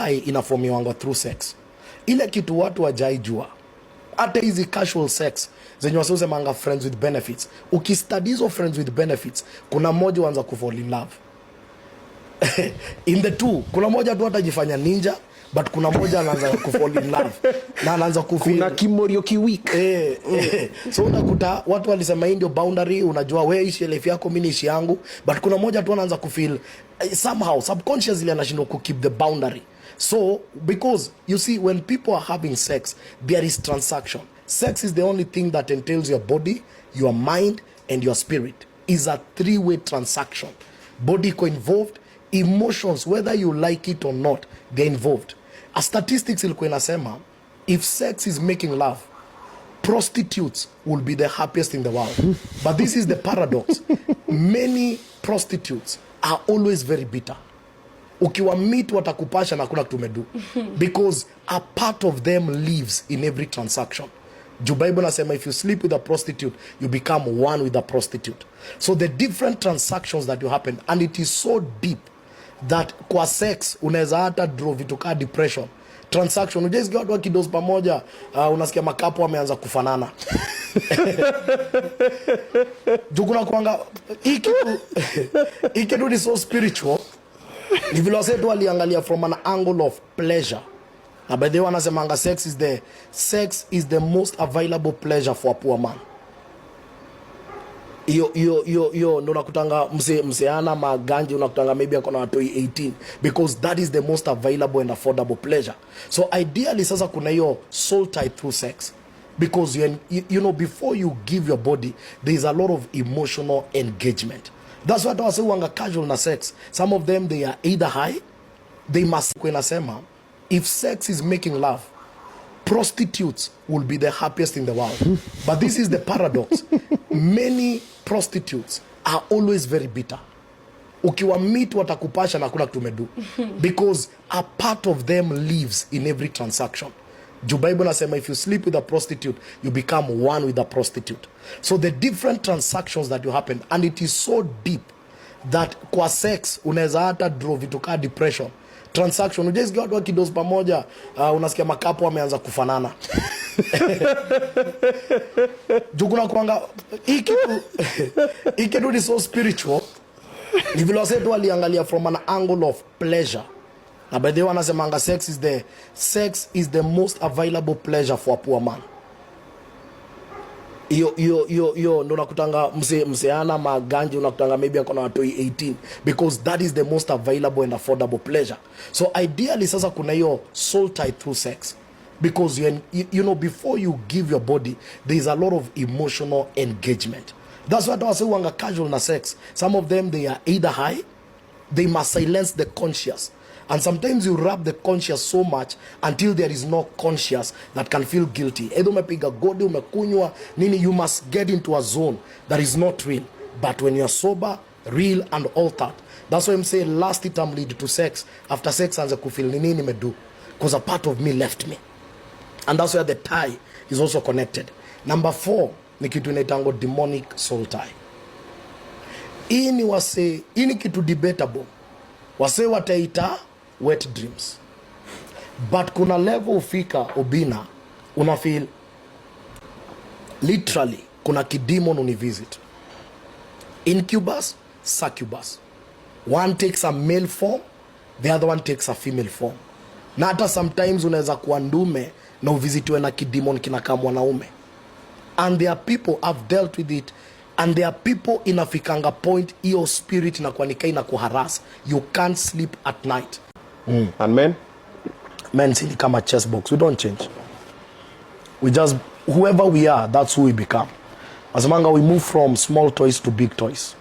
inaformiwanga through sex. Ile kitu watu wajaijua, hata hizi casual sex zenye wasiosemanga friends with benefits, ukistudy hizo friends with benefits, kuna mmoja wanza kufall in love. In the two, kuna mmoja tu atajifanya ninja, but kuna mmoja anaanza kufall in love na anaanza kufeel kuna kimorio kiwik. So utakuta watu walisema hii ndio boundary, unajua wewe ishi life yako, mimi ishi yangu, but kuna mmoja tu anaanza kufeel somehow subconsciously anashindwa ku keep the boundary. So because you see, when people are having sex, there is transaction. Sex is the only thing that entails your body, your mind and your spirit. Is a three-way transaction. Body ko involved, emotions, whether you like it or not, they're involved. A statistics ilikuwa inasema, if sex is making love, prostitutes will be the happiest in the world. But this is the paradox. Many prostitutes are always very bitter. Ukiwa meet watakupasha na kuna kutumedu. Because a part of them lives in every transaction. The Bible nasema, if you sleep with a prostitute, you become one with the prostitute. So the different transactions that you happen, and it is so deep that kwa sex unaweza hata draw vitu ka depression. Transaction, ujesikia watu wakidozi pamoja, unasikia makapo wameanza kufanana. Jukuna kuanga, hii kitu ni so spiritual. Ni vile wase tu waliangalia from an angle of pleasure. Na by the way wanasemanga sex is the most available pleasure for a poor man. Ndo unakutanga mseana maganji, unakutanga maybe akona watu 18, because that is the most available and affordable pleasure. So ideally sasa kuna hiyo soul tie through sex, because you know, before you give your body, there is a lot of emotional engagement. That's what I was saying, casual na sex. Some of them, they are either high, they must sema, if sex is making love, prostitutes will be the happiest in the world. But this is the paradox. Many prostitutes are always very bitter. Ukiwa meet watakupasha na kuna kutumedu. Because a part of them lives in every transaction. The Bible nasema, if you sleep with a prostitute, you become one with the prostitute. So the different transactions that you happen, and it is so deep that kwa sex unaweza hata draw vitu ka depression. Transaction, ujesikia watu wakidozi pamoja, unasikia makapo wameanza kufanana. Jukuna kuanga, hii kitu ni so spiritual. Ni vile wase tu waliangalia from an angle of pleasure. Na by the way wanasemanga sex is the most available pleasure for a poor man. Ndo unakutanga mseana maganji, unakutanga maybe akona watu 18, because that is the most available and affordable pleasure. So ideally sasa kuna hiyo soul tie through sex, because you know, before you give your body, there is a lot of emotional engagement. That's what I was saying, casual na sex. Some of them, they are either high, they must silence the conscious. And sometimes you wrap the conscious so much until there is no conscious that can feel guilty. Edo umepiga godi, umekunywa nini, you must get into a zone that is not real. But when you are sober, real and altered, that's why I'm saying last item lead to sex. After sex, anze kufeel nini nimedu, because a part of me left me. And that's where the tie is also connected. Number 4, ni kitu inaitangwa demonic soul tie. Hii ni kitu debatable. Wase wataita wet dreams. But kuna level ufika ubina, unafeel literally kuna kidemon univisit. Incubus, succubus. One takes a male form, the other one takes a female form. Na hata sometimes unaweza kuwa ndume na uvisitiwe na kidemon kinakaa mwanaume. And there are people have dealt with it, and there are people inafikanga point iyo spirit na kuanika ina kuharas. You can't sleep at night. And men? Men see come a chess box. We don't change. We just, whoever we are, that's who we become. As manga, we move from small toys to big toys.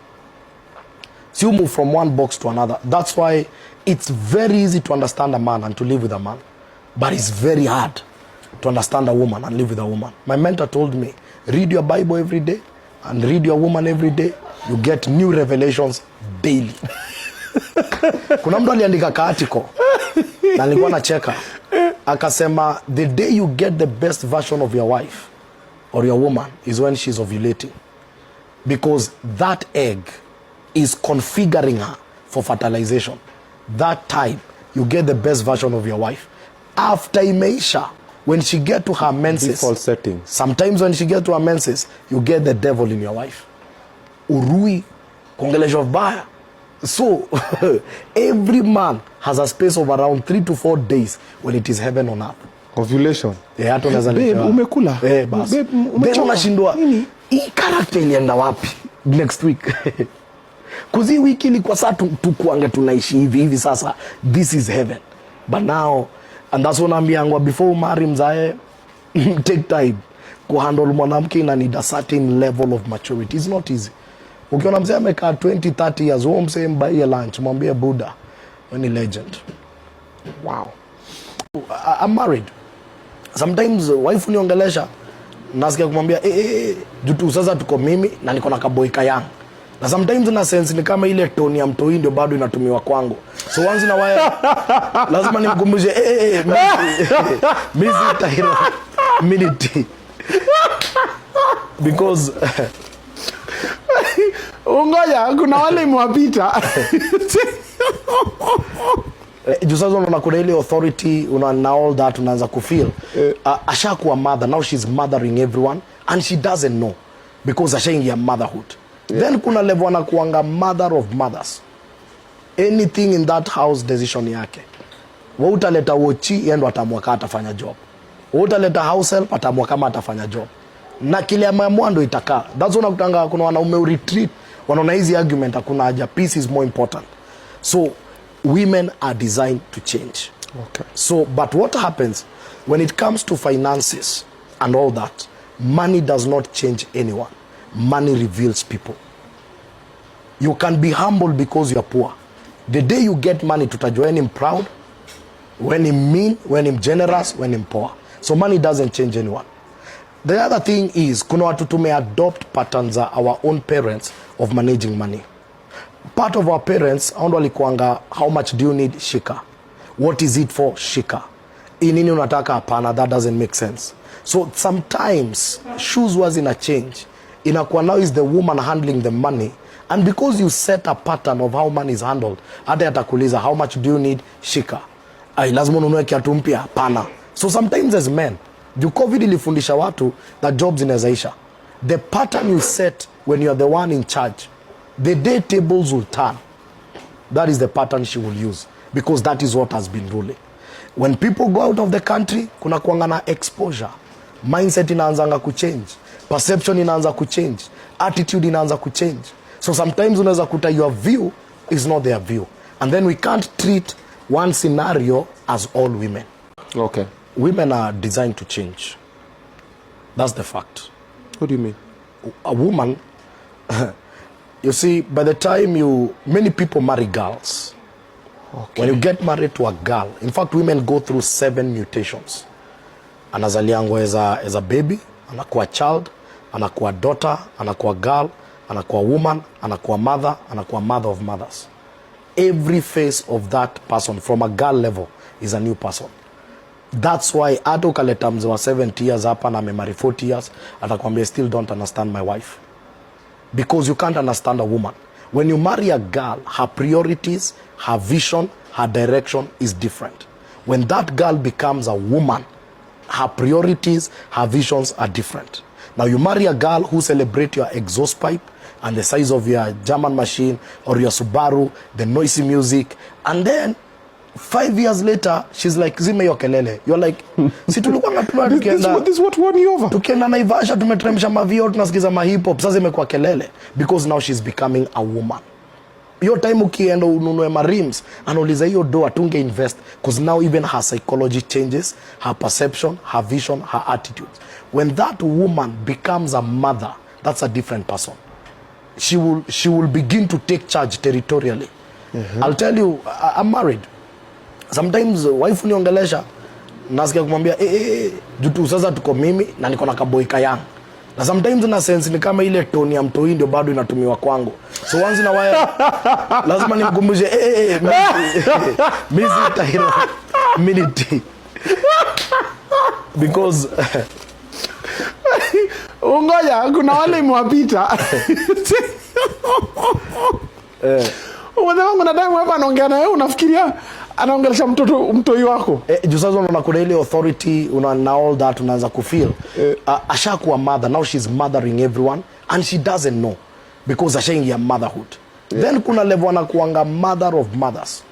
So you move from one box to another. That's why it's very easy to understand a man and to live with a man. But it's very hard to understand a woman and live with a woman. My mentor told me, read your Bible every day and read your woman every day. You get new revelations daily. Kuna mtu aliandika ka article na nilikuwa nacheka, akasema the day you get the best version of your wife or your woman is when she's ovulating, because that egg is configuring her for fertilization. That time you get the best version of your wife. After imeisha, when she get to her menses, default settings. Sometimes when she get to her menses, you get the devil in your wife. Urui, kongelesho vibaya. So, every man has a space of around 3 to 4 days when it is heaven on earth. Ovulation. Yeah, babe, umekula. Bas. Babe, Then unashindwa, hii character ilienda wapi next week? Kuzi wiki ilikuwa saa tukuange tunaishi hivi sasa. This is heaven. But now, and that's what naambiangwa, before marry mzae, take time. Kuhandle mwanamke ina need a certain level of maturity. It's not easy. Ukiona mzee amekaa 20, 30 years, huo mzee mbaie lunch, mwambie Buddha, when he legend. Wow. I'm married. Sometimes wife uniongelesha, nasikia kumwambia jutu sasa tuko mimi na niko na kaboy kayang. Na sometimes na sense ni kama ile tone ya mtoi ndio bado inatumiwa kwangu. So once na waya lazima nimkumbushe mimi sitahiro minute. Because Ungoja, kuna wale mwapita. Jusazo unaona kuna ile authority, una all that unaanza kufeel. Ashakuwa mother, now she's mothering everyone and she doesn't know because ashaingia motherhood. Then kuna level anakuanga mother of mothers. Anything in that house decision yake. Wewe utaleta wochi, yeye ndo atamua kama atafanya job. Wewe utaleta house help, atamua kama atafanya job. Na kile ameamua ndo itakaa. That's why unakutanga kuna wanaume retreat, wanaona hizi argument hakuna haja, peace is more important. So women are designed to change. Okay. So but what happens when it comes to finances and all that, money does not change anyone. Money reveals people. You can be humble because you are poor. The day you get money, tutajua when I'm proud, when I'm mean, when I'm generous, when I'm poor. So money doesn't change anyone. The other thing is, kuna watu tumeadopt patterns za our own parents of managing money. Part of our parents, hao ndo walikuanga, how much do you need? Shika. What is it for? Shika. Inini unataka? Hapana, that doesn't make sense. So sometimes, shoes was in a change. Inakuwa now is the woman handling the money. And because you set a pattern of how money is handled, hata atakuuliza, how much do you need? Shika. Ay, lazima ununue kiatu mpya? Hapana. So sometimes as men, the COVID ilifundisha watu that jobs inazaisha. The pattern you set when you are the one in charge, the day tables will turn. That is the pattern she will use because that is what has been ruling. When people go out of the country, kuna kuanga na exposure. Mindset inaanzanga kuchange. Perception inaanza kuchange. Attitude inaanza kuchange. So sometimes unaweza kuta your view is not their view. And then we can't treat one scenario as all women. Okay. Women are designed to change. That's the fact. What do you mean? A woman, you see, by the time many people marry girls. Okay. When you get married to a girl, in fact, women go through 7 mutations. Anazaliango as a baby, anakuwa child, anakuwa daughter, anakuwa girl, anakuwa woman, anakuwa mother, anakuwa mother of mothers. Every phase of that person from a girl level is a new person. That's why hata ukaleta mzee wa 70 years hapa na amemarry 40 years, atakwambia still don't understand my wife. Because you can't understand a woman. When you marry a girl, her priorities, her vision, her direction is different. When that girl becomes a woman, her priorities, her visions are different. Now you marry a girl who celebrates your exhaust pipe and the size of your German machine or your Subaru, the noisy music, and then 5 years later, she's like, zime yo kelele. You're like, si tulikuwa ngatuma tukienda. This is what won you over. Tukienda Naivasha, tumetremsha mavio, tunasikiza mahip-hop, sasa imekuwa kelele. Because now she's becoming a woman. Yo time ukienda ununue marims, anauliza hiyo doa tunge invest. Because now even her psychology changes, her perception, her vision, her attitude. When that woman becomes a mother, that's a different person. She will begin to take charge territorially. I'll tell you, I'm married. Sometimes wife uniongelesha, nasikia kumwambia jutu sasa tuko mimi na niko na kaboy kayang. Na sometimes na sense ni kama ile tone ya mtoi ndio bado inatumiwa kwangu. So once na waya lazima nimkumbushe mimi sitahiro minute. Because ungoja, kuna wale mwapita. Wangu na damu hapa anaongea na wewe unafikiria anaongelesha mtoi wako. Juu sasa unaona kuna ile authority na all that unaanza kufeel. Ashakuwa mother, now she's mothering everyone and she doesn't know because ashaingia motherhood. Then kuna level anakuanga mother of mothers.